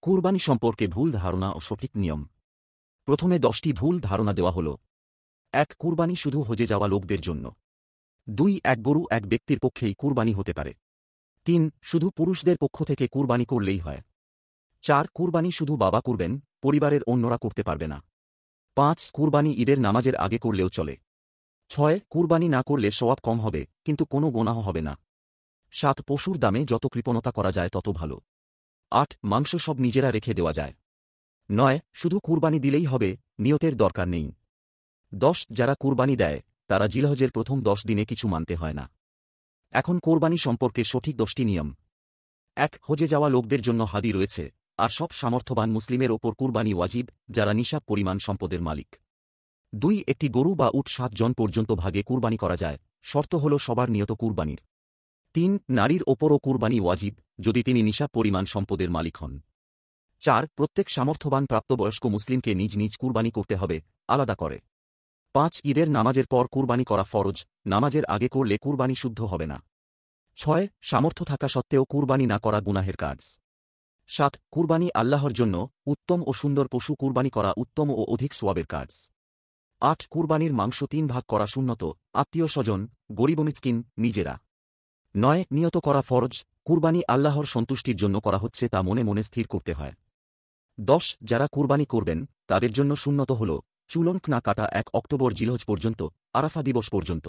কুরবানি সম্পর্কে ভুল ধারণা ও সঠিক নিয়ম। প্রথমে 10টি ভুল ধারণা দেওয়া হল। 1. কুরবানি শুধু হজে যাওয়া লোকদের জন্য। 2. এক গরু এক ব্যক্তির পক্ষেই কুরবানি হতে পারে। 3. শুধু পুরুষদের পক্ষ থেকে কুরবানি করলেই হয়। 4. কুরবানি শুধু বাবা করবেন, পরিবারের অন্যরা করতে পারবে না। 5. কুরবানি ঈদের নামাজের আগে করলেও চলে। 6. কুরবানি না করলে সওয়াব কম হবে, কিন্তু কোনো গুনাহ হবে না। 7. পশুর দামে যত কৃপণতা করা যায় তত ভালো। 8. মাংস সব নিজেরা রেখে দেওয়া যায়। 9. শুধু কুরবানি দিলেই হবে, নিয়তের দরকার নেই। 10. যারা কুরবানি দেয় তারা জিলহজের প্রথম 10 দিনে কিছু মানতে হয় না। এখন কোরবানি সম্পর্কে সঠিক 10টি নিয়ম। 1. হজে যাওয়া লোকদের জন্য হাদি রয়েছে, আর সব সামর্থ্যবান মুসলিমের ওপর কুরবানি ওয়াজিব, যারা নিসাব পরিমাণ সম্পদের মালিক। 2. একটি গরু বা উট 7 জন পর্যন্ত ভাগে কুরবানি করা যায়, শর্ত হল সবার নিয়ত কুরবানির। 3. নারীর ওপরও কুরবানি ওয়াজিব, যদি তিনি নিসাব পরিমাণ সম্পদের মালিক হন। 4. প্রত্যেক সামর্থ্যবান প্রাপ্তবয়স্ক মুসলিমকে নিজ নিজ কুরবানি করতে হবে, আলাদা করে। 5. ঈদের নামাজের পর কুরবানি করা ফরজ, নামাজের আগে করলে কুরবানি শুদ্ধ হবে না। 6. সামর্থ্য থাকা সত্ত্বেও কুরবানি না করা গুনাহের কাজ। 7. কুরবানি আল্লাহর জন্য, উত্তম ও সুন্দর পশু কুরবানি করা উত্তম ও অধিক সোয়াবের কাজ। 8. কুরবানির মাংস 3 ভাগ করা সুন্নত, আত্মীয় স্বজন, গরিব মিসকিন, নিজেরা। 9. নিয়ত করা ফরজ, কুরবানি আল্লাহর সন্তুষ্টির জন্য করা হচ্ছে তা মনে মনে স্থির করতে হয়। 10. যারা কুরবানি করবেন তাদের জন্য সুন্নত হল চুলঙ্ক না কাটা 1 অক্টোবর জিলহজ পর্যন্ত, আরাফা দিবস পর্যন্ত।